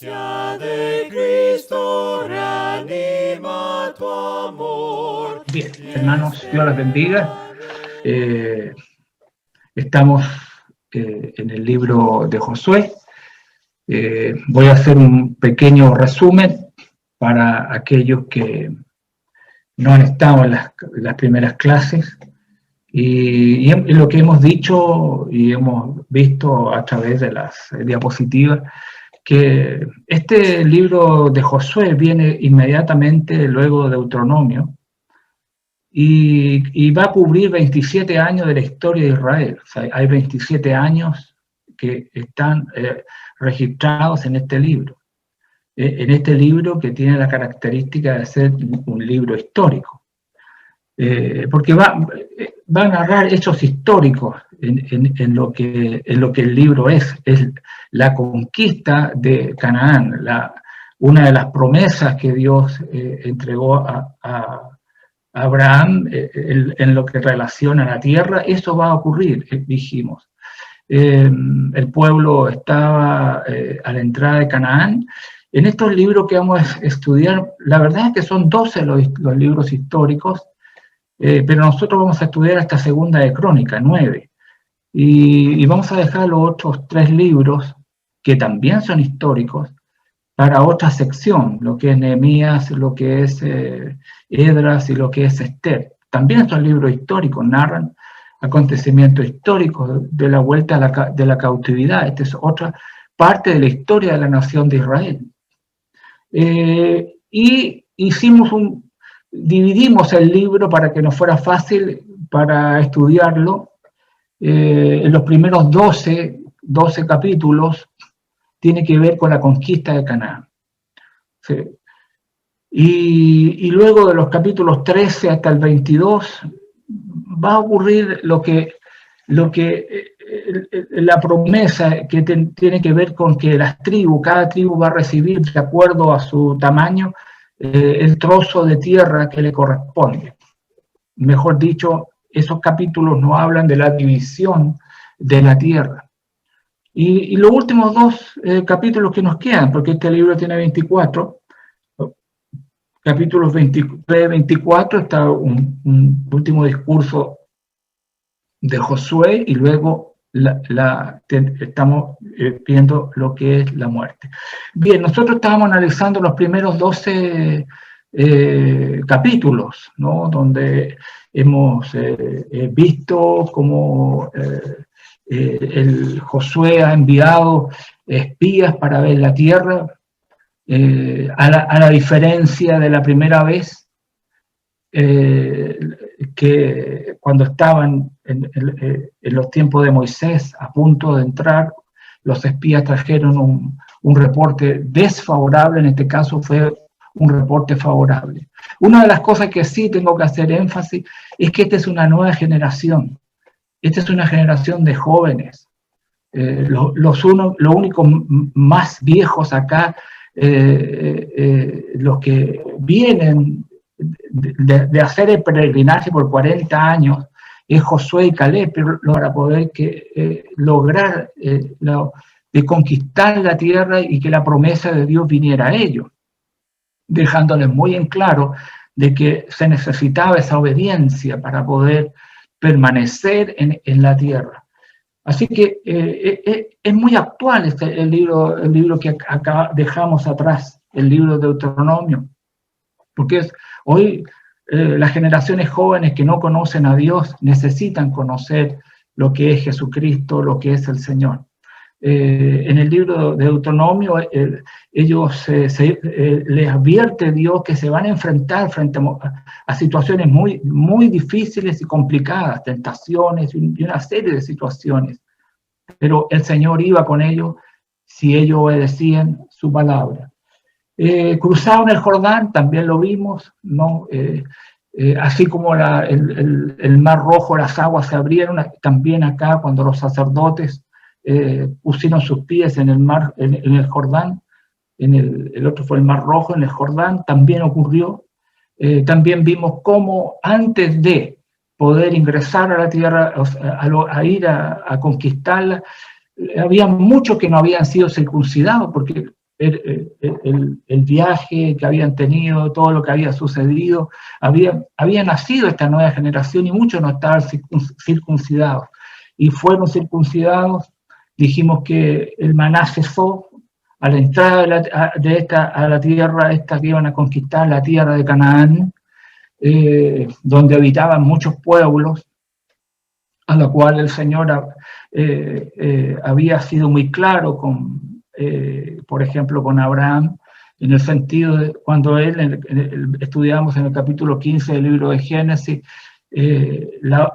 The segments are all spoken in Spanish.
gracia de Cristo reanima tu amor. Bien, hermanos, Dios les bendiga. Estamos en el libro de Josué. Voy a hacer un pequeño resumen para aquellos que no han estado en las primeras clases y lo que hemos dicho y hemos visto a través de las diapositivas, que este libro de Josué viene inmediatamente luego de Deuteronomio y va a cubrir 27 años de la historia de Israel. O sea, hay 27 años que están registrados en este libro. En este libro que tiene la característica de ser un libro histórico. Porque va a narrar hechos históricos en lo que el libro es la conquista de Canaán, una de las promesas que Dios entregó a Abraham en lo que relaciona a la tierra. Eso va a ocurrir, dijimos. El pueblo estaba a la entrada de Canaán. En estos libros que vamos a estudiar, la verdad es que son 12 los libros históricos, pero nosotros vamos a estudiar hasta Segunda de Crónica, 9. Y vamos a dejar los otros 3 libros, que también son históricos, para otra sección, lo que es Nehemías, lo que es Esdras y lo que es Esther. También son libros históricos, narran acontecimientos históricos de la vuelta de la cautividad. Esta es otra parte de la historia de la nación de Israel. Y dividimos el libro para que nos fuera fácil para estudiarlo. En los primeros 12 capítulos tiene que ver con la conquista de Canaán. ¿Sí? Y luego de los capítulos 13 hasta el 22 va a ocurrir la promesa que tiene que ver con que cada tribu va a recibir, de acuerdo a su tamaño, el trozo de tierra que le corresponde. Mejor dicho, esos capítulos no hablan de la división de la tierra. Y los últimos 2 capítulos que nos quedan, porque este libro tiene 24, capítulos 23 y 24, está un último discurso de Josué y luego estamos viendo lo que es la muerte. Bien, nosotros estábamos analizando los primeros 12 capítulos, ¿no? Donde hemos visto cómo el Josué ha enviado espías para ver la tierra, a la diferencia de la primera vez, que cuando estaban en los tiempos de Moisés a punto de entrar, los espías trajeron un reporte desfavorable. En este caso fue un reporte favorable. Una de las cosas que sí tengo que hacer énfasis es que esta es una nueva generación. Esta es una generación de jóvenes. Los únicos más viejos acá, los que vienen de hacer el peregrinaje por 40 años, es Josué y Caleb, pero para poder lograr de conquistar la tierra y que la promesa de Dios viniera a ellos, dejándoles muy en claro de que se necesitaba esa obediencia para poder permanecer en la tierra. Así que es muy actual el libro que acá dejamos atrás, el libro de Deuteronomio, porque hoy las generaciones jóvenes que no conocen a Dios necesitan conocer lo que es Jesucristo, lo que es el Señor. En el libro de Deuteronomio, ellos les advierte Dios que se van a enfrentar frente a situaciones muy, muy difíciles y complicadas, tentaciones y una serie de situaciones. Pero el Señor iba con ellos si ellos obedecían su palabra. Cruzaron el Jordán, también lo vimos, ¿no? Así como el Mar Rojo, las aguas se abrieron, también acá cuando los sacerdotes pusieron sus pies en el mar, en el Jordán, el otro fue el Mar Rojo, en el Jordán también ocurrió. También vimos cómo antes de poder ingresar a la tierra, a ir a conquistarla, había muchos que no habían sido circuncidados, porque el viaje que habían tenido, todo lo que había sucedido, había nacido esta nueva generación y muchos no estaban circuncidados. Y fueron circuncidados, dijimos que el maná cesó a la entrada a la tierra esta que iban a conquistar, la tierra de Canaán, donde habitaban muchos pueblos, a la cual el Señor había sido muy claro por ejemplo, con Abraham, en el sentido de cuando estudiamos en el capítulo 15 del libro de Génesis, la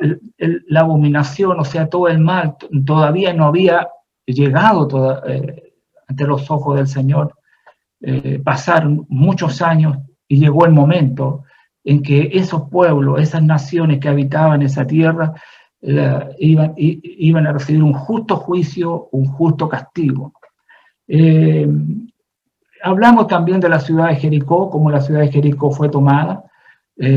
abominación, o sea, todo el mal, todavía no había llegado ante los ojos del Señor. Pasaron muchos años y llegó el momento en que esos pueblos, esas naciones que habitaban esa tierra, iban a recibir un justo juicio, un justo castigo. Hablamos también de la ciudad de Jericó, cómo la ciudad de Jericó fue tomada,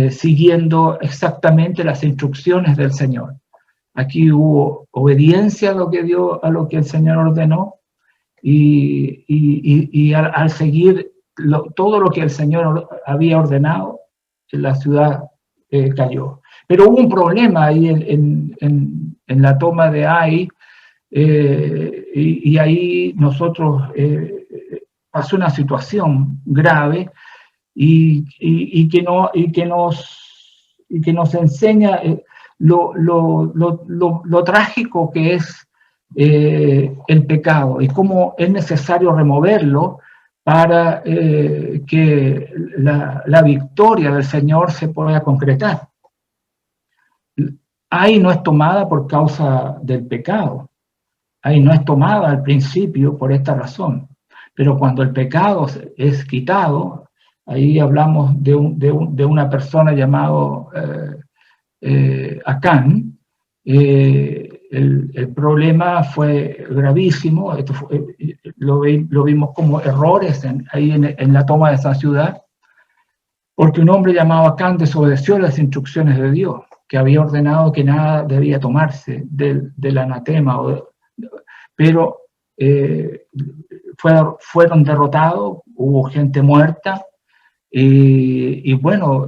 siguiendo exactamente las instrucciones del Señor. Aquí hubo obediencia a lo que el Señor ordenó, y al seguir todo lo que el Señor había ordenado, la ciudad cayó. Pero hubo un problema ahí en la toma de Ai, y ahí nosotros pasó una situación grave y que nos enseña lo trágico que es el pecado y cómo es necesario removerlo para que la victoria del Señor se pueda concretar. Ai no es tomada por causa del pecado. Ai no es tomada al principio por esta razón. Pero cuando el pecado es quitado, ahí hablamos de una persona llamado Acán. El problema fue gravísimo. Lo vimos como errores ahí en la toma de esa ciudad, porque un hombre llamado Acán desobedeció las instrucciones de Dios, que había ordenado que nada debía tomarse del anatema, pero fueron derrotados, hubo gente muerta, y bueno,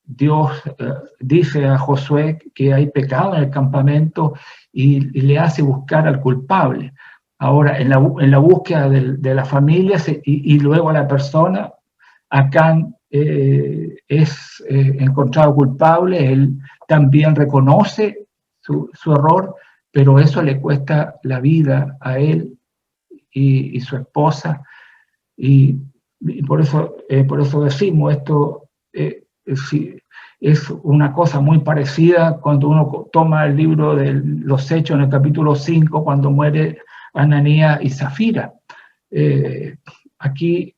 Dios dice a Josué que hay pecado en el campamento y le hace buscar al culpable. Ahora, en la búsqueda de la familia y luego a la persona, Acán es encontrado culpable. Él también reconoce su error, pero eso le cuesta la vida a él y su esposa, y por eso decimos esto. Es una cosa muy parecida cuando uno toma el libro de los Hechos en el capítulo 5, cuando muere Ananías y Zafira. Aquí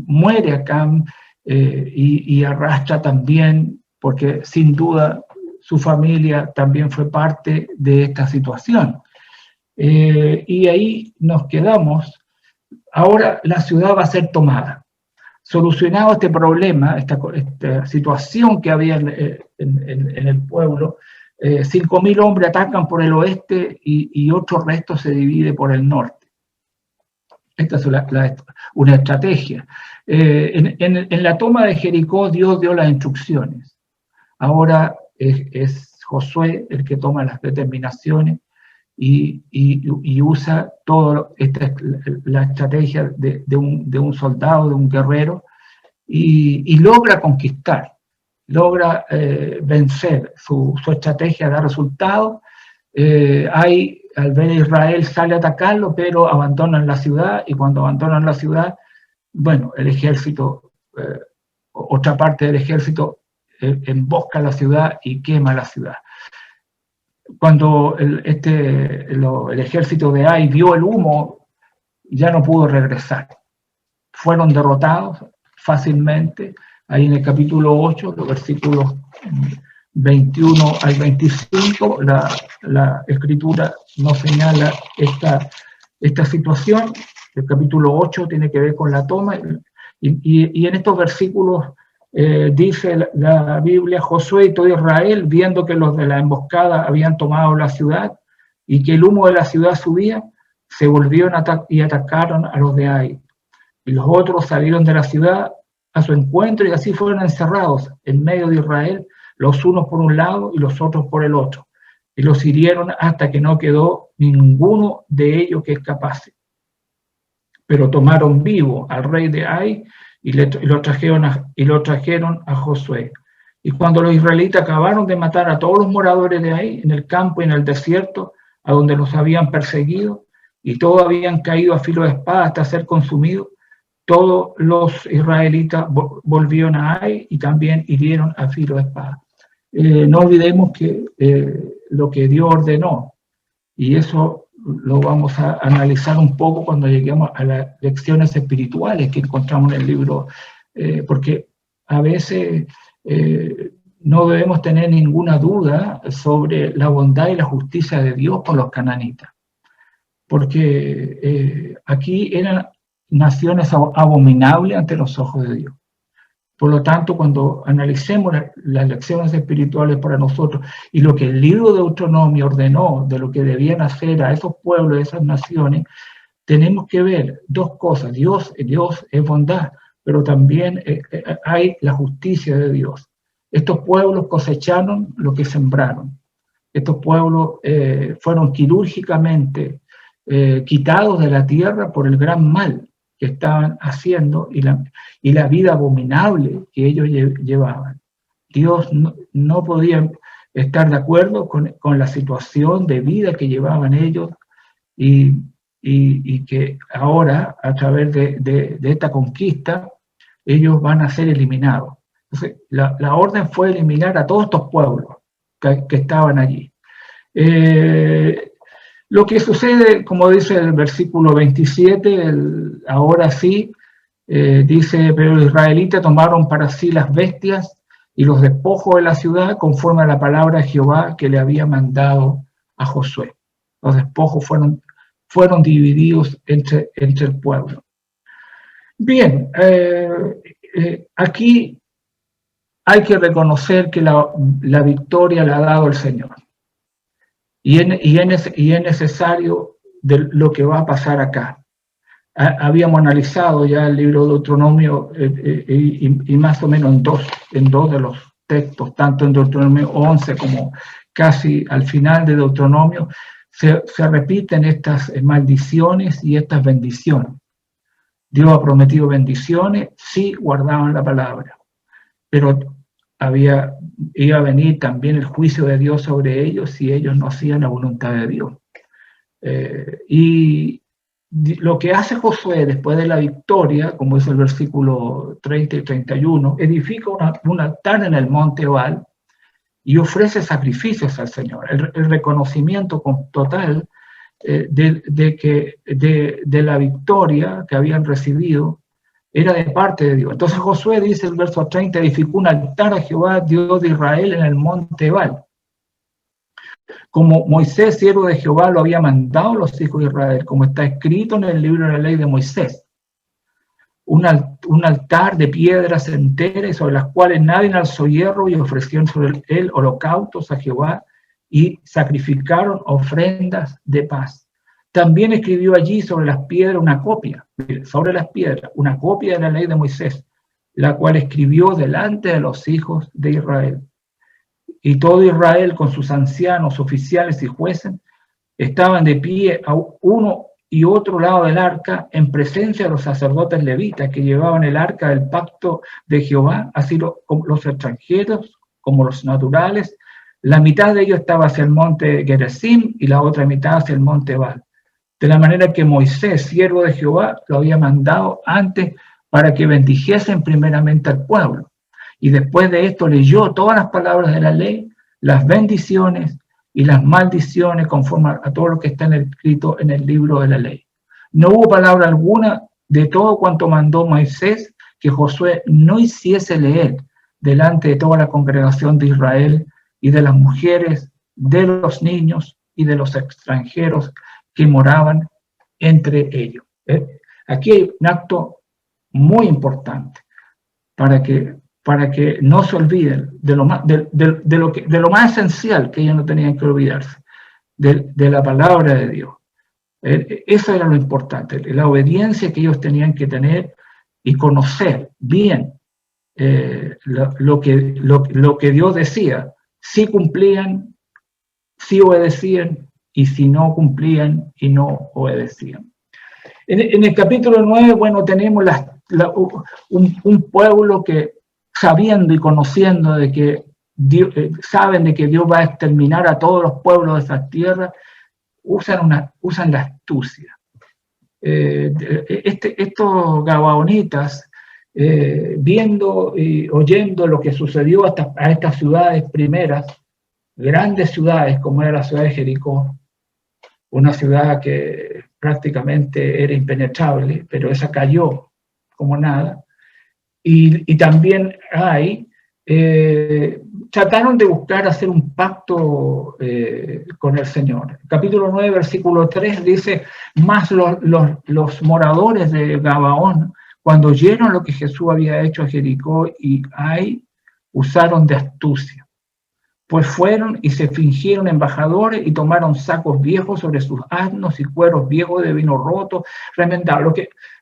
muere Acán y arrastra también, porque sin duda su familia también fue parte de esta situación. Y ahí nos quedamos. Ahora la ciudad va a ser tomada. Solucionado este problema, esta situación que había en el pueblo, 5.000 hombres atacan por el oeste y otro resto se divide por el norte. Esta es una estrategia. En la toma de Jericó, Dios dio las instrucciones. Ahora es Josué el que toma las determinaciones y usa toda la estrategia de un soldado, de un guerrero, y logra conquistar, logra vencer. Su estrategia da resultados. Al ver a Israel sale a atacarlo, pero abandonan la ciudad, y cuando abandonan la ciudad, bueno, el ejército, otra parte del ejército embosca la ciudad y quema la ciudad. Cuando el ejército de Ai vio el humo, ya no pudo regresar. Fueron derrotados fácilmente. Ahí en el capítulo 8, los versículos 21 al 25, la escritura nos señala esta situación. El capítulo 8 tiene que ver con la toma, y en estos versículos dice la Biblia: Josué y todo Israel, viendo que los de la emboscada habían tomado la ciudad y que el humo de la ciudad subía, se volvieron y atacaron a los de Ai. y los otros salieron de la ciudad a su encuentro y así fueron encerrados en medio de Israel, los unos por un lado y los otros por el otro. Y los hirieron hasta que no quedó ninguno de ellos que escapase. Pero tomaron vivo al rey de Ai y lo trajeron a Josué. Y cuando los israelitas acabaron de matar a todos los moradores de Ai, en el campo y en el desierto, a donde los habían perseguido, y todos habían caído a filo de espada hasta ser consumidos, todos los israelitas volvieron a Ai y también hirieron a filo de espada. No olvidemos que lo que Dios ordenó, y eso lo vamos a analizar un poco cuando lleguemos a las lecciones espirituales que encontramos en el libro, porque a veces no debemos tener ninguna duda sobre la bondad y la justicia de Dios por los cananitas, porque aquí eran naciones abominables ante los ojos de Dios. Por lo tanto, cuando analicemos las lecciones espirituales para nosotros y lo que el libro de Deuteronomio ordenó de lo que debían hacer a esos pueblos, a esas naciones, tenemos que ver dos cosas. Dios es bondad, pero también hay la justicia de Dios. Estos pueblos cosecharon lo que sembraron. Estos pueblos fueron quirúrgicamente quitados de la tierra por el gran mal que estaban haciendo y la vida abominable que ellos llevaban. Dios no podía estar de acuerdo con la situación de vida que llevaban ellos y que ahora, a través de esta conquista, ellos van a ser eliminados. Entonces, la orden fue eliminar a todos estos pueblos que estaban allí. Lo que sucede, como dice el versículo 27, ahora sí, dice, pero los israelitas tomaron para sí las bestias y los despojos de la ciudad conforme a la palabra de Jehová que le había mandado a Josué. Los despojos fueron divididos entre el pueblo. Bien, aquí hay que reconocer que la victoria la ha dado el Señor. Y es necesario de lo que va a pasar acá. Habíamos analizado ya el libro de Deuteronomio y más o menos en dos de los textos, tanto en Deuteronomio 11 como casi al final de Deuteronomio, se repiten estas maldiciones y estas bendiciones. Dios ha prometido bendiciones si guardaban la palabra, pero iba a venir también el juicio de Dios sobre ellos si ellos no hacían la voluntad de Dios. Y lo que hace Josué después de la victoria, como es el versículo 30 y 31, edifica un altar en el monte Ebal y ofrece sacrificios al Señor. El reconocimiento total de la victoria que habían recibido era de parte de Dios. Entonces Josué dice el verso 30, edificó un altar a Jehová, Dios de Israel, en el monte Ebal, como Moisés, siervo de Jehová, lo había mandado a los hijos de Israel, como está escrito en el libro de la ley de Moisés. Un altar de piedras enteras sobre las cuales nadie alzó hierro y ofrecieron sobre él holocaustos a Jehová y sacrificaron ofrendas de paz. También escribió allí sobre las piedras una copia de la ley de Moisés, la cual escribió delante de los hijos de Israel. Y todo Israel con sus ancianos, oficiales y jueces estaban de pie a uno y otro lado del arca en presencia de los sacerdotes levitas que llevaban el arca del pacto de Jehová, así como los extranjeros como los naturales. La mitad de ellos estaba hacia el monte Gerizim y la otra mitad hacia el monte Ebal. De la manera que Moisés, siervo de Jehová, lo había mandado antes para que bendijesen primeramente al pueblo. Y después de esto leyó todas las palabras de la ley, las bendiciones y las maldiciones conforme a todo lo que está escrito en el libro de la ley. No hubo palabra alguna de todo cuanto mandó Moisés que Josué no hiciese leer delante de toda la congregación de Israel y de las mujeres, de los niños y de los extranjeros que moraban entre ellos. Aquí hay un acto muy importante para que no se olviden de lo más esencial que ellos no tenían que olvidarse, de la palabra de Dios. Eso era lo importante, la obediencia que ellos tenían que tener y conocer bien lo que Dios decía, si cumplían, si obedecían, y si no cumplían y no obedecían. En el capítulo 9, bueno, tenemos un pueblo que, sabiendo y conociendo de que Dios, saben de que Dios va a exterminar a todos los pueblos de esa tierra, usan la astucia. Estos gabaonitas, viendo y oyendo lo que sucedió a estas ciudades primeras, grandes ciudades como era la ciudad de Jericó, una ciudad que prácticamente era impenetrable, pero esa cayó como nada, y también trataron de buscar hacer un pacto con el Señor. Capítulo 9, versículo 3 dice, más los moradores de Gabaón, cuando oyeron lo que Jesús había hecho a Jericó y Ai, usaron de astucia. Pues fueron y se fingieron embajadores y tomaron sacos viejos sobre sus asnos y cueros viejos de vino roto, remendados.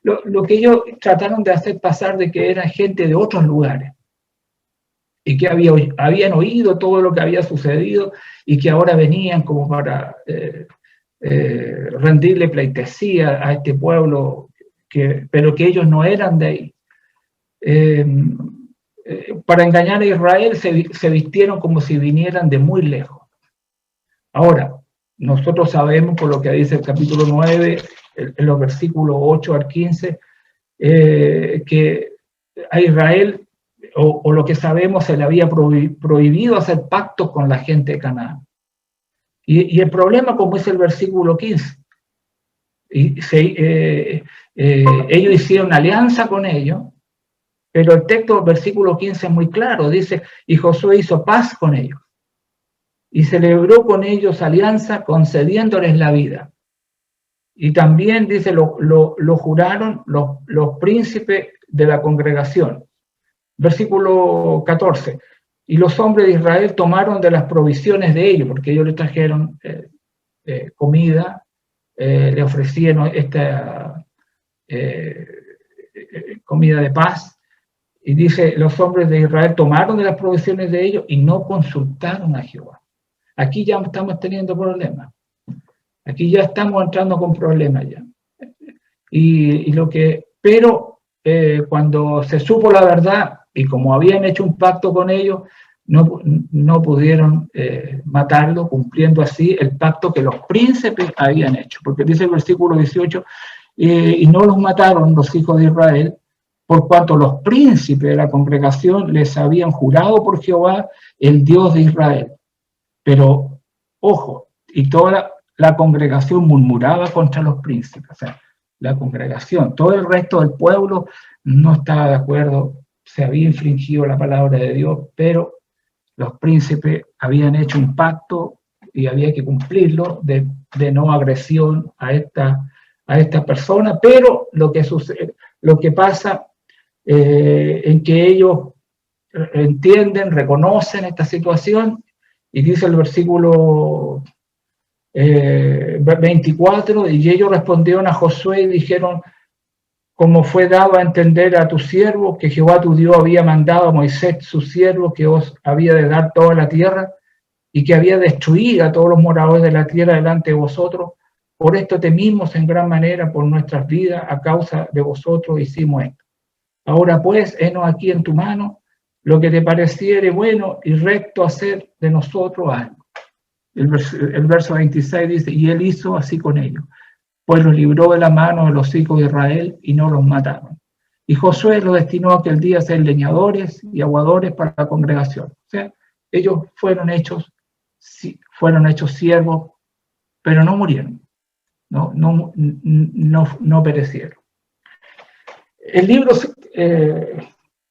Lo que ellos trataron de hacer pasar de que eran gente de otros lugares y que habían oído todo lo que había sucedido y que ahora venían como para rendirle pleitesía a este pueblo, pero que ellos no eran de ahí. Para engañar a Israel se vistieron como si vinieran de muy lejos. Ahora, nosotros sabemos por lo que dice el capítulo 9, en los versículos 8 al 15, que a Israel, o lo que sabemos, se le había prohibido hacer pactos con la gente de Canaán. Y el problema, como es el versículo 15, ellos hicieron alianza con ellos, pero el texto del versículo 15 es muy claro, dice, y Josué hizo paz con ellos, y celebró con ellos alianza, concediéndoles la vida. Y también, dice, lo juraron los príncipes de la congregación. Versículo 14, y los hombres de Israel tomaron de las provisiones de ellos, porque ellos le trajeron comida, le ofrecieron esta comida de paz. Y dice, los hombres de Israel tomaron de las provisiones de ellos y no consultaron a Jehová. Aquí ya estamos teniendo problemas. Aquí ya estamos entrando con problemas ya. Pero cuando se supo la verdad, y como habían hecho un pacto con ellos, no pudieron matarlo, cumpliendo así el pacto que los príncipes habían hecho. Porque dice el versículo 18, y no los mataron los hijos de Israel, por cuanto los príncipes de la congregación les habían jurado por Jehová, el Dios de Israel. Pero, ojo, y toda la congregación murmuraba contra los príncipes. O sea, la congregación, todo el resto del pueblo no estaba de acuerdo, se había infringido la palabra de Dios, pero los príncipes habían hecho un pacto y había que cumplirlo de no agresión a esta persona, pero lo que pasa en que ellos entienden, reconocen esta situación, y dice el versículo 24, y ellos respondieron a Josué y dijeron, como fue dado a entender a tu siervo, que Jehová tu Dios había mandado a Moisés su siervo, que os había de dar toda la tierra, y que había destruido a todos los moradores de la tierra delante de vosotros, por esto temimos en gran manera por nuestras vidas, a causa de vosotros hicimos esto. Ahora pues, henos aquí en tu mano, lo que te pareciere bueno y recto hacer de nosotros algo. El verso 26 dice, y él hizo así con ellos, pues los libró de la mano de los hijos de Israel y no los mataron. Y Josué los destinó aquel día a ser leñadores y aguadores para la congregación. O sea, ellos fueron hechos siervos, pero no murieron, no perecieron. El libro,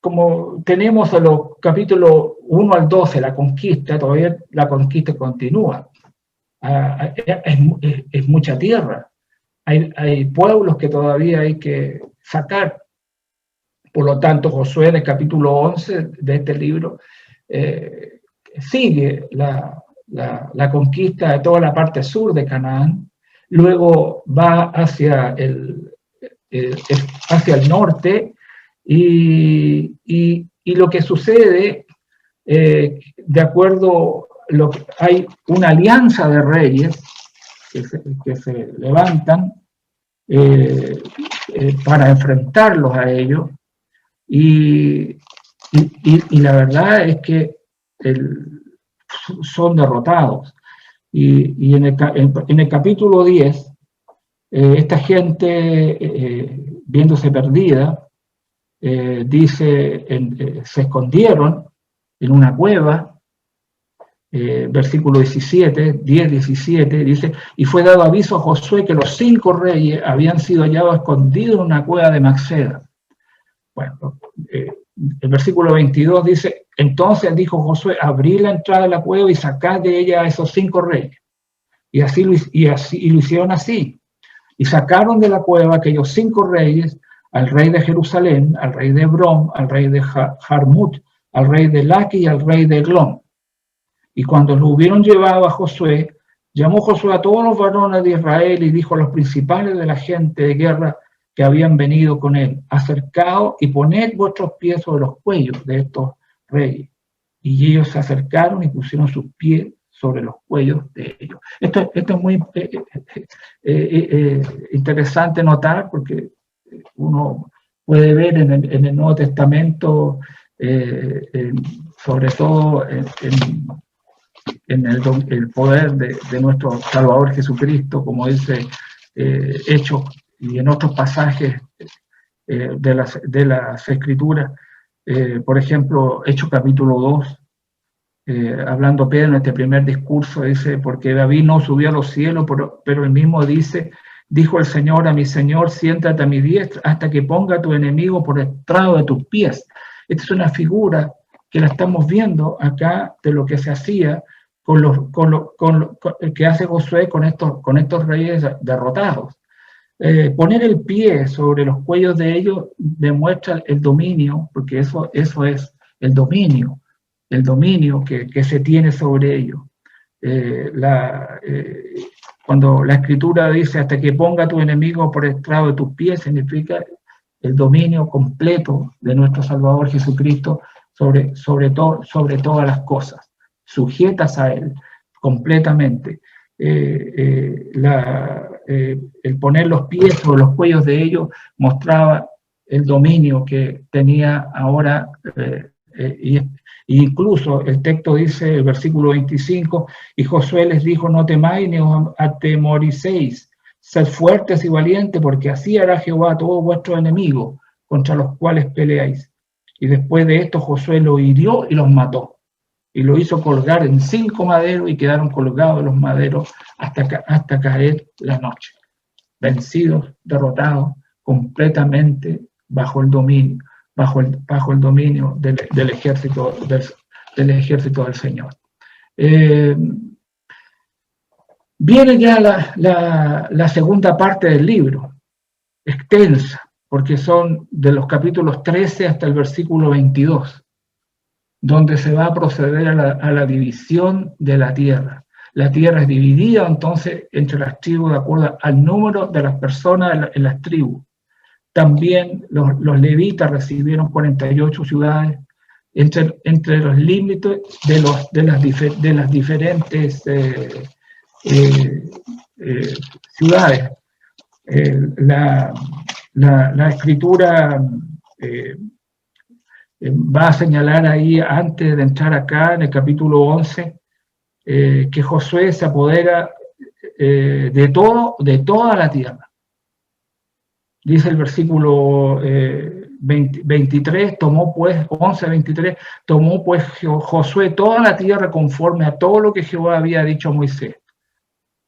como tenemos a los capítulos 1 al 12, la conquista, todavía la conquista continúa. Es mucha tierra. Hay pueblos que todavía hay que sacar. Por lo tanto, Josué en el capítulo 11 de este libro sigue la conquista de toda la parte sur de Canaán, luego va hacia el norte Y lo que sucede, de acuerdo, hay una alianza de reyes que se levantan para enfrentarlos a ellos, y la verdad es que son derrotados. Y en el capítulo 10, esta gente, viéndose perdida, dice, se escondieron en una cueva. Versículo 17, 10-17, dice, y fue dado aviso a Josué que los 5 reyes habían sido hallados escondidos en una cueva de Maceda. Bueno, el versículo 22 dice, entonces dijo Josué, abrí la entrada de la cueva y sacad de ella a esos 5 reyes. Y lo hicieron así. Y sacaron de la cueva aquellos 5 reyes, al rey de Jerusalén, al rey de Hebrón, al rey de Jarmut, al rey de Laqui y al rey de Eglón. Y cuando lo hubieron llevado a Josué, llamó Josué a todos los varones de Israel y dijo a los principales de la gente de guerra que habían venido con él, acercaos y poned vuestros pies sobre los cuellos de estos reyes. Y ellos se acercaron y pusieron sus pies sobre los cuellos de ellos. Esto es muy interesante notar, porque uno puede ver en el Nuevo Testamento, sobre todo en el poder de nuestro Salvador Jesucristo, como dice Hechos y en otros pasajes de las Escrituras. Por ejemplo, Hechos capítulo 2, hablando Pedro en este primer discurso, dice, porque David no subió a los cielos, pero él mismo dice, dijo el Señor a mi Señor, siéntate a mi diestra hasta que ponga a tu enemigo por estrado de tus pies. Esta es una figura que la estamos viendo acá de lo que se hacía que hace Josué con estos reyes derrotados. Poner el pie sobre los cuellos de ellos demuestra el dominio, porque eso es el dominio que se tiene sobre ellos. Cuando la Escritura dice hasta que ponga a tu enemigo por estrado de tus pies, significa el dominio completo de nuestro Salvador Jesucristo sobre todas las cosas, sujetas a Él completamente. El poner los pies sobre los cuellos de ellos mostraba el dominio que tenía ahora, incluso el texto dice, el versículo 25, y Josué les dijo, no temáis ni os atemoricéis, sed fuertes y valientes, porque así hará Jehová a todos vuestros enemigos contra los cuales peleáis. Y después de esto Josué los hirió y los mató, y lo hizo colgar en 5 maderos, y quedaron colgados los maderos hasta caer la noche, vencidos, derrotados, completamente bajo el dominio del ejército del Señor. Viene ya la segunda parte del libro, extensa, porque son de los capítulos 13 hasta el versículo 22, donde se va a proceder a la división de la tierra. La tierra es dividida entonces entre las tribus de acuerdo al número de las personas en las tribus. También los levitas recibieron 48 ciudades entre los límites de las diferentes ciudades. La Escritura va a señalar ahí, antes de entrar acá, en el capítulo 11, que Josué se apodera de toda la tierra. Dice el versículo 23, tomó pues Josué toda la tierra conforme a todo lo que Jehová había dicho a Moisés.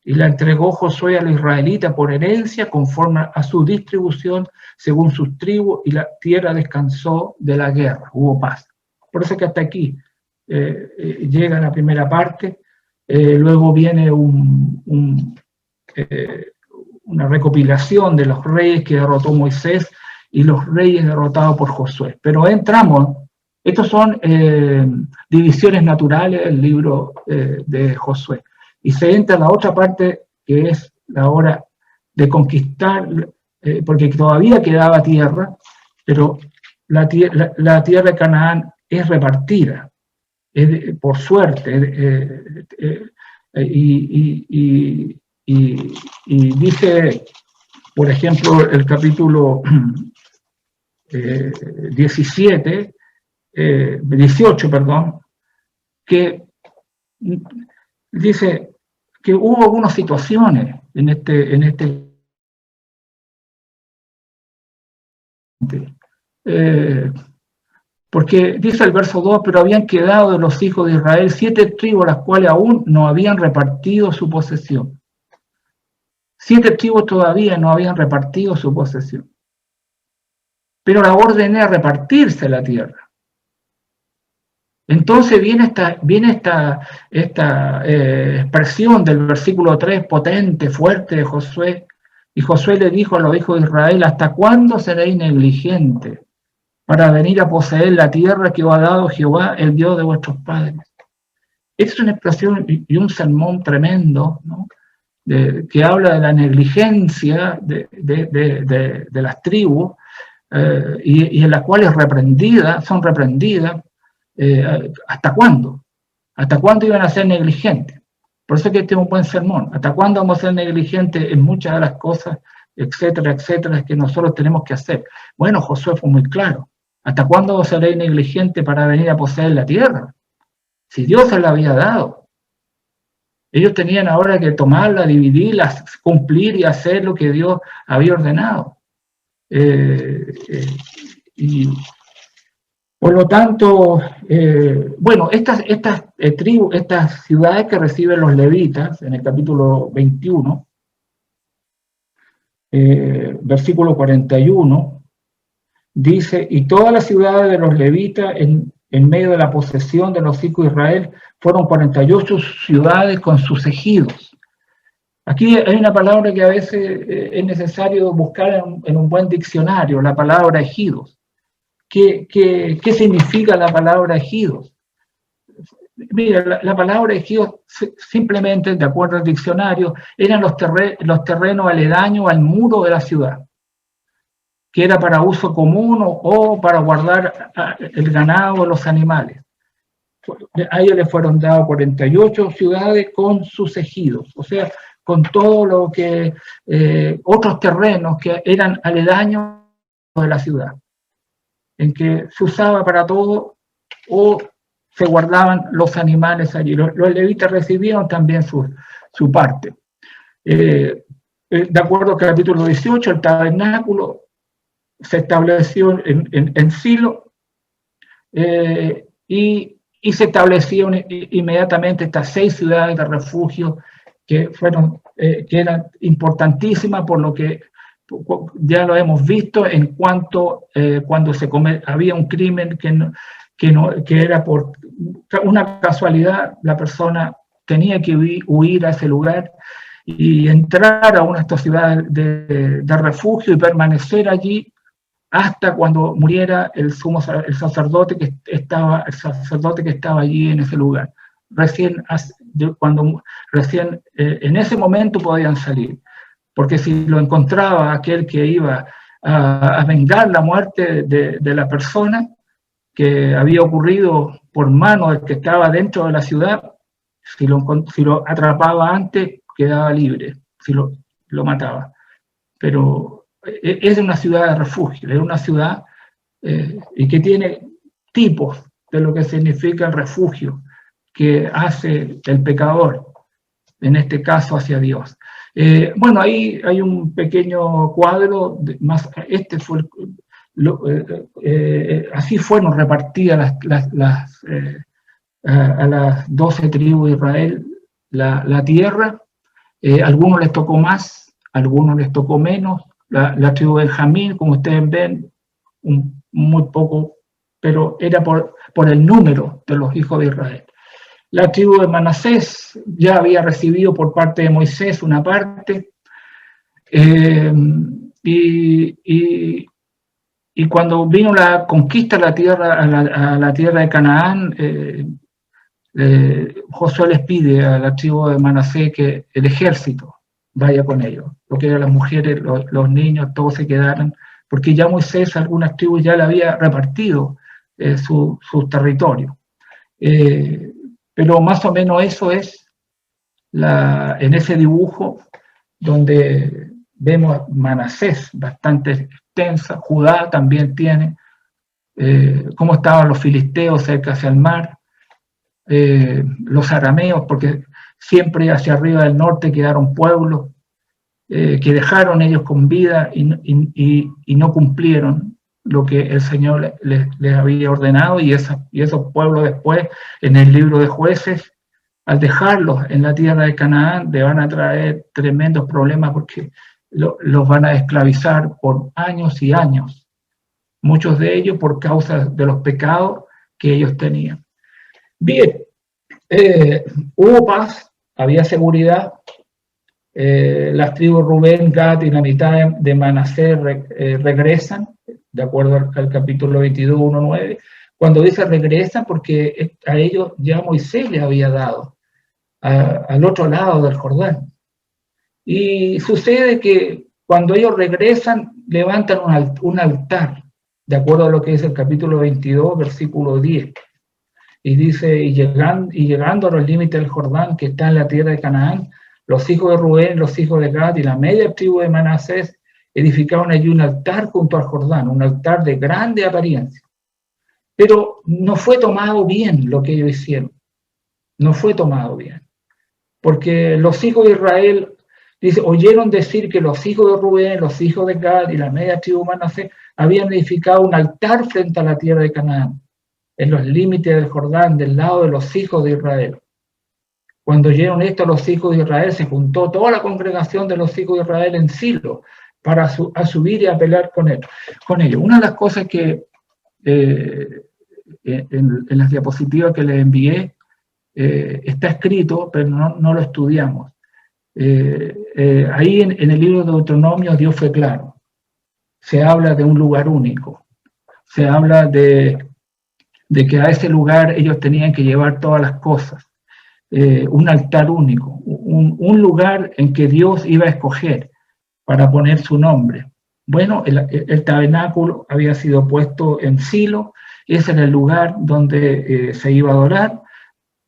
Y la entregó Josué a los israelitas por herencia conforme a su distribución según sus tribus, y la tierra descansó de la guerra, hubo paz. Por eso que hasta aquí llega la primera parte, luego viene una recopilación de los reyes que derrotó Moisés y los reyes derrotados por Josué. Pero estos son divisiones naturales del libro de Josué. Y se entra a la otra parte, que es la hora de conquistar, porque todavía quedaba tierra, pero la tierra de Canaán es repartida, por suerte, y dice, por ejemplo, el capítulo 18, perdón, que dice que hubo algunas situaciones en este porque dice el verso 2, pero habían quedado de los hijos de Israel 7 tribus, las cuales aún no habían repartido su posesión. 7 tribus todavía no habían repartido su posesión. Pero la orden era repartirse la tierra. Entonces viene esta expresión del versículo 3, potente, fuerte de Josué, y Josué le dijo a los hijos de Israel, ¿hasta cuándo seréis negligentes para venir a poseer la tierra que os ha dado Jehová, el Dios de vuestros padres? Es una expresión y un sermón tremendo, ¿no? Que habla de la negligencia de las tribus, y en las cuales son reprendidas. ¿Hasta cuándo? ¿Hasta cuándo iban a ser negligentes? Por eso que este es un buen sermón. ¿Hasta cuándo vamos a ser negligentes en muchas de las cosas, etcétera, etcétera, que nosotros tenemos que hacer? Bueno, Josué fue muy claro. ¿Hasta cuándo seréis negligentes para venir a poseer la tierra? Si Dios se la había dado. Ellos tenían ahora que tomarla, dividirla, cumplir y hacer lo que Dios había ordenado. Y por lo tanto, bueno, estas tribus, estas ciudades que reciben los levitas, en el capítulo 21, versículo 41, dice, y todas las ciudades de los levitas en medio de la posesión de los hijos de Israel fueron 48 ciudades con sus ejidos. Aquí hay una palabra que a veces es necesario buscar en un buen diccionario, la palabra ejidos. ¿Qué significa la palabra ejidos? Mira, la palabra ejidos simplemente, de acuerdo al diccionario, eran los terrenos aledaños al muro de la ciudad, que era para uso común o para guardar el ganado o los animales. A ellos les fueron dados 48 ciudades con sus ejidos, o sea, con todo lo que, otros terrenos que eran aledaños de la ciudad, en que se usaba para todo o se guardaban los animales allí. Los levitas recibieron también su parte. De acuerdo al capítulo 18, el tabernáculo se estableció en Silo, y se establecieron inmediatamente estas 6 ciudades de refugio que eran importantísimas por lo que ya lo hemos visto en cuanto cuando había un crimen que era por una casualidad, la persona tenía que huir a ese lugar y entrar a una de estas ciudades de refugio y permanecer allí hasta cuando muriera el sacerdote que estaba allí en ese lugar. Recién en ese momento podían salir, porque si lo encontraba aquel que iba a vengar la muerte de la persona que había ocurrido por mano del que estaba dentro de la ciudad, si lo atrapaba antes, quedaba libre, si lo mataba. Pero es una ciudad de refugio, es una ciudad y que tiene tipos de lo que significa el refugio que hace el pecador, en este caso hacia Dios. Bueno, ahí hay un pequeño cuadro, así fueron repartidas a las 12 tribus de Israel la tierra. Algunos les tocó más, algunos les tocó menos. La tribu de Benjamín, como ustedes ven, muy poco, pero era por el número de los hijos de Israel. La tribu de Manasés ya había recibido por parte de Moisés una parte, y cuando vino la conquista a la tierra de Canaán, Josué les pide a la tribu de Manasés que el ejército vaya con ellos, lo que eran las mujeres, los niños, todos se quedaron porque ya Moisés a algunas tribus ya le había repartido su territorio. Pero más o menos eso es en ese dibujo donde vemos Manasés bastante extensa, Judá también tiene, cómo estaban los filisteos cerca hacia el mar, los arameos, porque siempre hacia arriba del norte quedaron pueblos que dejaron ellos con vida y no cumplieron lo que el Señor les había ordenado, y esos pueblos después, en el libro de Jueces, al dejarlos en la tierra de Canaán, le van a traer tremendos problemas porque los van a esclavizar por años y años, muchos de ellos por causa de los pecados que ellos tenían. Bien, hubo paz, había seguridad. Las tribus Rubén, Gad y la mitad de Manasés regresan, de acuerdo al capítulo 22, 1-9, cuando dice regresan porque a ellos ya Moisés les había dado, al otro lado del Jordán. Y sucede que cuando ellos regresan, levantan un altar, de acuerdo a lo que dice el capítulo 22, versículo 10. Y dice, y llegando a los límites del Jordán, que está en la tierra de Canaán, los hijos de Rubén, los hijos de Gad y la media tribu de Manasés edificaron allí un altar junto al Jordán, un altar de grande apariencia. Pero no fue tomado bien lo que ellos hicieron. No fue tomado bien. Porque los hijos de Israel, dice, oyeron decir que los hijos de Rubén, los hijos de Gad y la media tribu de Manasés habían edificado un altar frente a la tierra de Canaán, en los límites del Jordán, del lado de los hijos de Israel. Cuando oyeron esto, los hijos de Israel, se juntó toda la congregación de los hijos de Israel en Silo para subir y a pelear con ellos. Una de las cosas que en las diapositivas que les envié está escrito, pero no lo estudiamos. Ahí en el libro de Deuteronomio Dios fue claro. Se habla de un lugar único. Se habla de que a ese lugar ellos tenían que llevar todas las cosas. Un altar único, un lugar en que Dios iba a escoger para poner su nombre. Bueno, el tabernáculo había sido puesto en Silo, ese era el lugar donde se iba a adorar,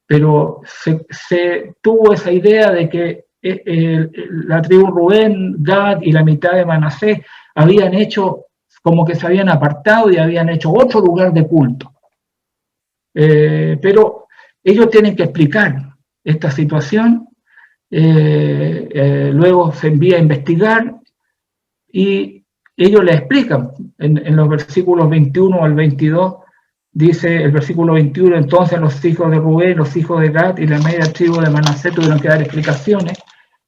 pero se tuvo esa idea de que la tribu Rubén, Gad y la mitad de Manasés habían hecho como que se habían apartado y habían hecho otro lugar de culto. Pero ellos tienen que explicar esta situación, luego se envía a investigar y ellos le explican en los versículos 21 al 22, dice el versículo 21, entonces los hijos de Rubén, los hijos de Gad y la media tribu de Manasés tuvieron que dar explicaciones,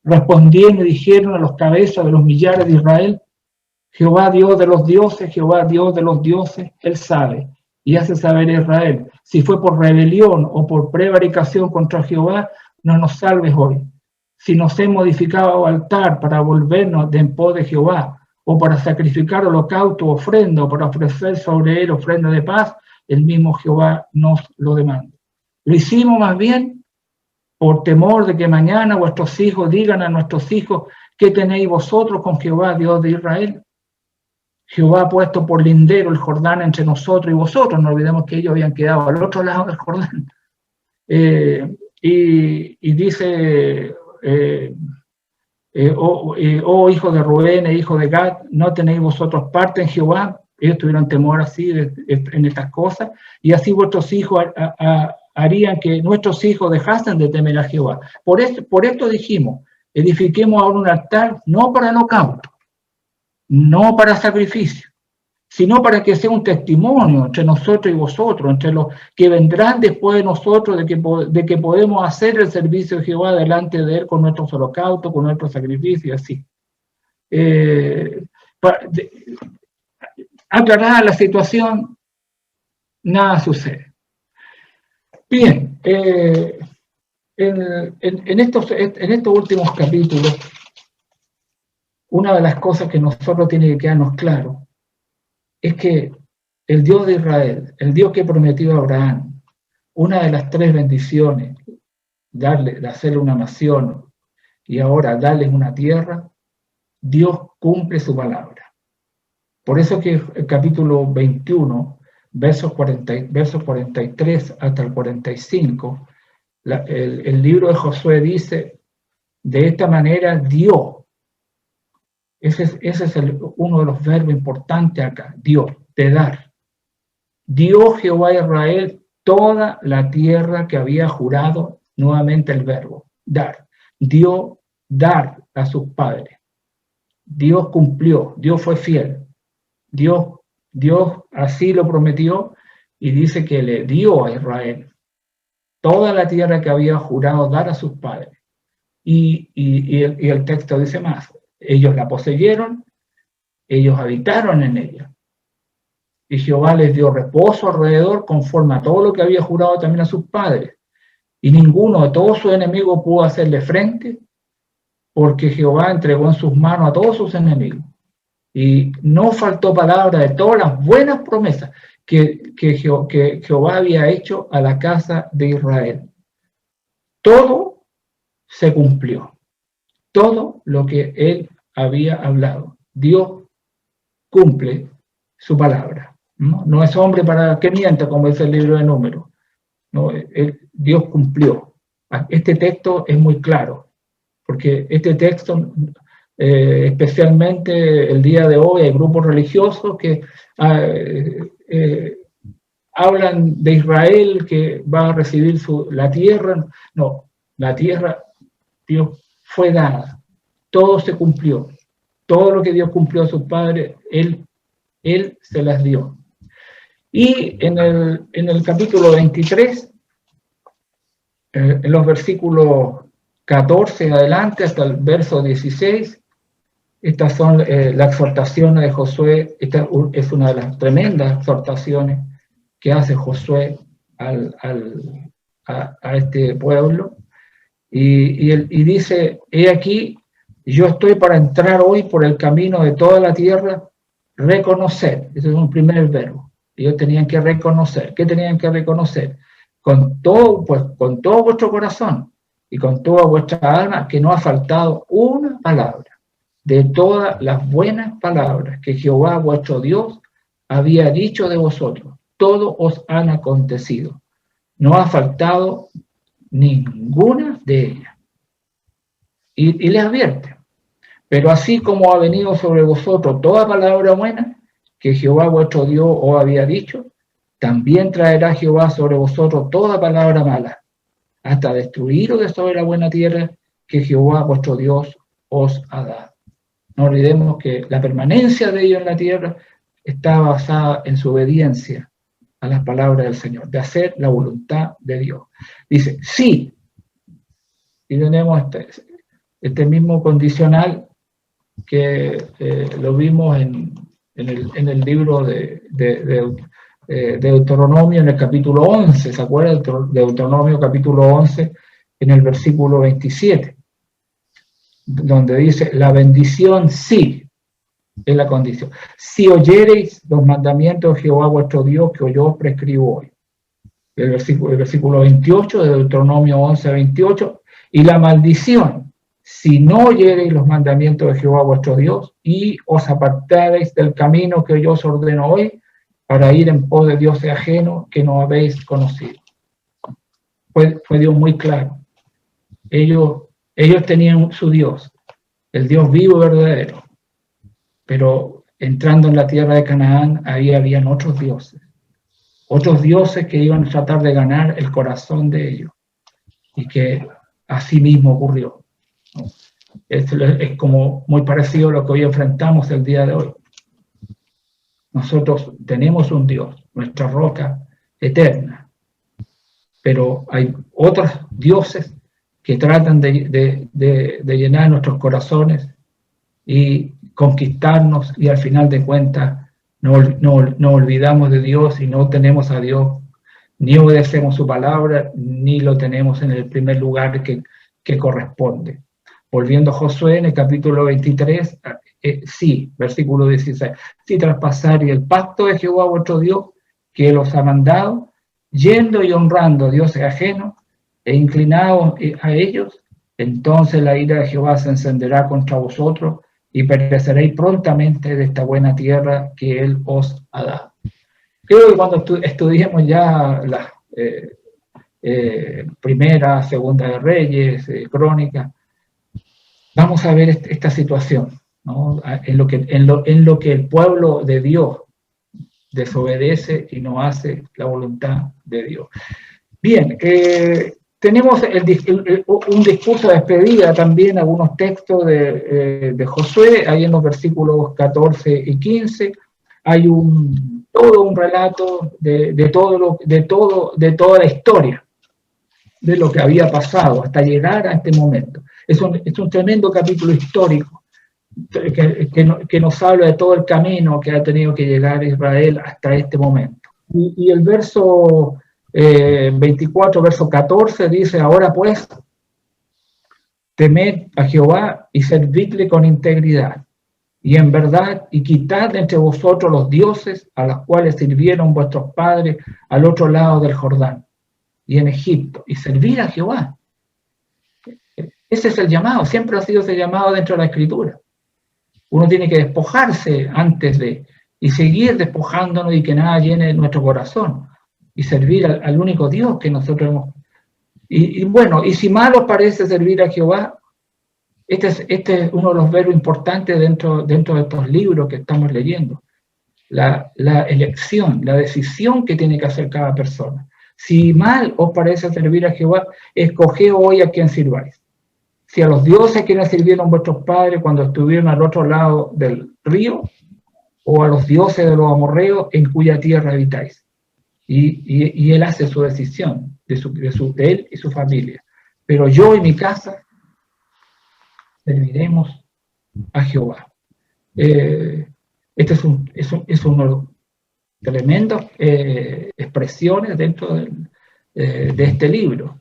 respondieron y dijeron a los cabezas de los millares de Israel, Jehová Dios de los dioses, Jehová Dios de los dioses, Él sabe, y hace saber a Israel, si fue por rebelión o por prevaricación contra Jehová, no nos salves hoy. Si nos hemos modificado altar para volvernos de en pos de Jehová, o para sacrificar holocausto, ofrenda, o para ofrecer sobre él ofrenda de paz, el mismo Jehová nos lo demanda. Lo hicimos más bien por temor de que mañana vuestros hijos digan a nuestros hijos, ¿qué tenéis vosotros con Jehová, Dios de Israel? Jehová ha puesto por lindero el Jordán entre nosotros y vosotros. No olvidemos que ellos habían quedado al otro lado del Jordán. Y dice, oh hijos de Rubén e hijos de Gad, ¿no tenéis vosotros parte en Jehová? Ellos tuvieron temor así en estas cosas, y así vuestros hijos harían que nuestros hijos dejasen de temer a Jehová. Por esto dijimos, edifiquemos ahora un altar, no para holocausto, no para sacrificio, sino para que sea un testimonio entre nosotros y vosotros, entre los que vendrán después de nosotros, de que podemos hacer el servicio de Jehová delante de él con nuestros holocaustos, con nuestros sacrificios, así. Aclarada la situación, nada sucede. Bien, en estos últimos capítulos, una de las cosas que nosotros tiene que quedarnos claro es que el Dios de Israel, el Dios que prometió a Abraham, una de las tres bendiciones, de hacerle una nación y ahora darles una tierra, Dios cumple su palabra. Por eso que el capítulo 21, versos 43 hasta el 45, el libro de Josué dice, de esta manera dio. Ese es uno de los verbos importantes acá, dio, de dar. Dio Jehová a Israel toda la tierra que había jurado, nuevamente el verbo, dar. Dio, dar a sus padres. Dios cumplió, Dios fue fiel. Dios así lo prometió y dice que le dio a Israel toda la tierra que había jurado dar a sus padres. Y el texto dice más, ellos la poseyeron, ellos habitaron en ella. Y Jehová les dio reposo alrededor conforme a todo lo que había jurado también a sus padres. Y ninguno de todos sus enemigos pudo hacerle frente, porque Jehová entregó en sus manos a todos sus enemigos. Y no faltó palabra de todas las buenas promesas que Jehová había hecho a la casa de Israel. Todo se cumplió. Todo lo que él había hablado. Dios cumple su palabra. No es hombre para que mienta, como dice el libro de Números. No, Dios cumplió. Este texto es muy claro, porque este texto, especialmente el día de hoy, hay grupos religiosos que hablan de Israel que va a recibir la tierra. No, la tierra, Dios fue dada. Todo se cumplió. Todo lo que Dios cumplió a sus padres, Él se las dio. Y en el capítulo 23, en los versículos 14 en adelante hasta el verso 16, estas son las exhortaciones de Josué. Esta es una de las tremendas exhortaciones que hace Josué a este pueblo. Y dice, he aquí, yo estoy para entrar hoy por el camino de toda la tierra, reconocer. Ese es un primer verbo. Ellos tenían que reconocer. ¿Qué tenían que reconocer? Con todo vuestro corazón y con toda vuestra alma, que no ha faltado una palabra de todas las buenas palabras que Jehová vuestro Dios había dicho de vosotros. Todo os han acontecido. No ha faltado ninguna de ellas. Y les advierte, pero así como ha venido sobre vosotros toda palabra buena que Jehová vuestro Dios os había dicho, también traerá Jehová sobre vosotros toda palabra mala, hasta destruiros de sobre la buena tierra que Jehová vuestro Dios os ha dado. No olvidemos que la permanencia de ellos en la tierra está basada en su obediencia a las palabras del Señor, de hacer la voluntad de Dios. Dice, sí, y tenemos este mismo condicional que lo vimos en el libro de Deuteronomio en el capítulo 11, ¿se acuerdan? Deuteronomio capítulo 11 en el versículo 27, donde dice, la bendición sí es la condición. Si oyereis los mandamientos de Jehová vuestro Dios que yo os prescribo hoy. El versículo 28 de Deuteronomio 11, 28, y la maldición, si no oyereis los mandamientos de Jehová vuestro Dios y os apartareis del camino que yo os ordeno hoy para ir en pos de dioses ajenos que no habéis conocido. Fue Dios muy claro. Ellos tenían su Dios, el Dios vivo y verdadero, pero entrando en la tierra de Canaán, ahí habían otros dioses que iban a tratar de ganar el corazón de ellos, y que así mismo ocurrió. Es como muy parecido a lo que hoy enfrentamos el día de hoy. Nosotros tenemos un Dios, nuestra roca eterna, pero hay otros dioses que tratan de llenar nuestros corazones y conquistarnos, y al final de cuentas no olvidamos de Dios y no tenemos a Dios, ni obedecemos su palabra, ni lo tenemos en el primer lugar que corresponde. Volviendo a Josué en el capítulo 23, sí, versículo 16, si traspasaréis el pacto de Jehová vuestro Dios, que Él os ha mandado, yendo y honrando a dioses ajenos, e inclinados a ellos, entonces la ira de Jehová se encenderá contra vosotros, y pereceréis prontamente de esta buena tierra que Él os ha dado. Creo que cuando estudiemos ya las primera, segunda de Reyes, Crónica, vamos a ver esta situación, ¿no? En lo que el pueblo de Dios desobedece y no hace la voluntad de Dios. Bien, tenemos un discurso de despedida también, algunos textos de Josué, ahí en los versículos 14 y 15, hay todo un relato de toda la historia, de lo que había pasado hasta llegar a este momento. Es un tremendo capítulo histórico que nos habla de todo el camino que ha tenido que llegar Israel hasta este momento. Y el verso 24, verso 14 dice: ahora pues, temed a Jehová y servidle con integridad y en verdad, y quitad de entre vosotros los dioses a los cuales sirvieron vuestros padres al otro lado del Jordán y en Egipto, y servir a Jehová. Ese es el llamado, siempre ha sido ese llamado dentro de la Escritura. Uno tiene que despojarse antes y seguir despojándonos y que nada llene nuestro corazón, y servir al único Dios que nosotros hemos. Y bueno, y si mal os parece servir a Jehová, este es uno de los verbos importantes dentro de estos libros que estamos leyendo. La elección, la decisión que tiene que hacer cada persona. Si mal os parece servir a Jehová, escoged hoy a quién sirváis. Si a los dioses que les sirvieron vuestros padres cuando estuvieron al otro lado del río, o a los dioses de los amorreos en cuya tierra habitáis. Y él hace su decisión, de él y su familia. Pero yo y mi casa serviremos a Jehová. Este es uno de los tremendas expresiones dentro de este libro,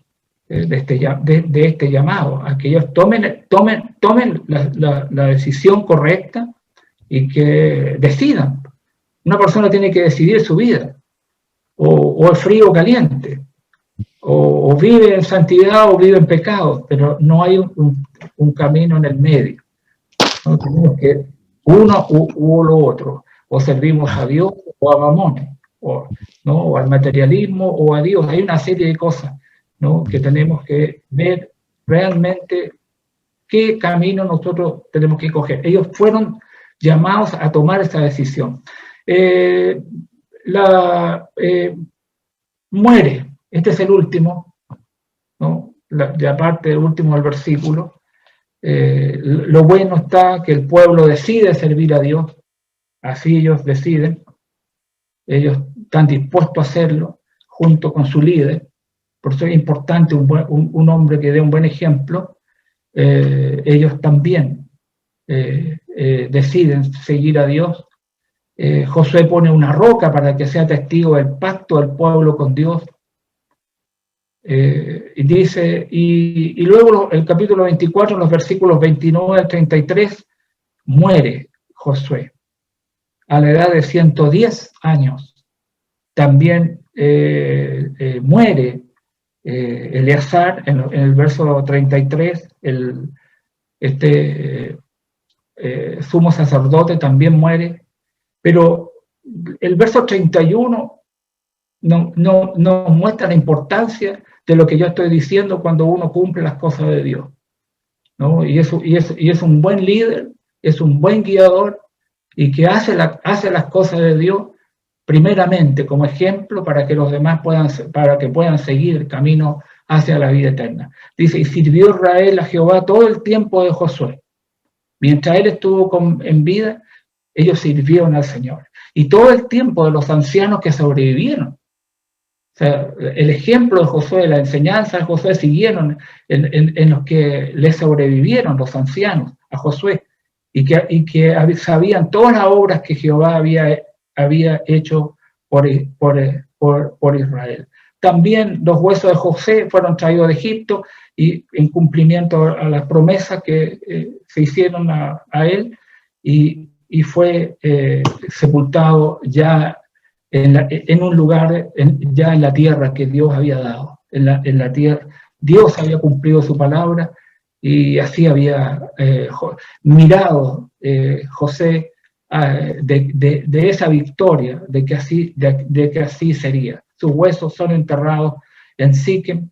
de este llamado, a que ellos tomen la decisión correcta y que decidan. Una persona tiene que decidir su vida, o el frío o caliente, o vive en santidad o vive en pecado, pero no hay un camino en el medio. No tenemos que uno u lo otro, o servimos a Dios o a Mamones, o al materialismo o a Dios. Hay una serie de cosas, ¿no?, que tenemos que ver realmente qué camino nosotros tenemos que coger. Ellos fueron llamados a tomar esa decisión. Muere, este es el último, ¿no?, la parte del último del versículo. Lo bueno está que el pueblo decide servir a Dios, así ellos deciden, ellos están dispuestos a hacerlo junto con su líder. Por eso es importante un hombre que dé un buen ejemplo. Ellos también deciden seguir a Dios. Josué pone una roca para que sea testigo del pacto del pueblo con Dios. Y dice, y luego el capítulo 24, los versículos 29 al 33, muere Josué a la edad de 110 años. También muere Eleazar en el verso 33, sumo sacerdote también muere, pero el verso 31 nos muestra la importancia de lo que yo estoy diciendo cuando uno cumple las cosas de Dios, ¿no? Y es un buen líder, es un buen guiador, y que hace las cosas de Dios primeramente como ejemplo para que los demás puedan seguir el camino hacia la vida eterna. Dice, y sirvió Israel a Jehová todo el tiempo de Josué. Mientras él estuvo en vida, ellos sirvieron al Señor. Y todo el tiempo de los ancianos que sobrevivieron. O sea, el ejemplo de Josué, la enseñanza de Josué siguieron en los que le sobrevivieron los ancianos a Josué, y que sabían todas las obras que Jehová había hecho por Israel. También los huesos de José fueron traídos de Egipto, y en cumplimiento a las promesas que se hicieron a él, y fue sepultado ya en un lugar, ya en la tierra que Dios había dado. En la tierra, Dios había cumplido su palabra, y así había mirado José de esa victoria, de que así sería. Sus huesos son enterrados en Siquem,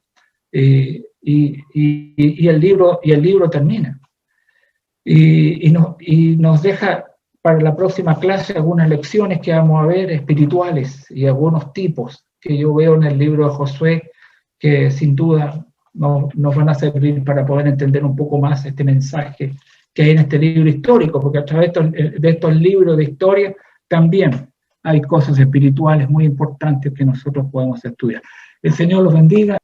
y el libro termina. Y nos deja para la próxima clase algunas lecciones que vamos a ver, espirituales, y algunos tipos que yo veo en el libro de Josué, que sin duda nos van a servir para poder entender un poco más este mensaje que hay en este libro histórico, porque a través de estos libros de historia también hay cosas espirituales muy importantes que nosotros podemos estudiar. El Señor los bendiga.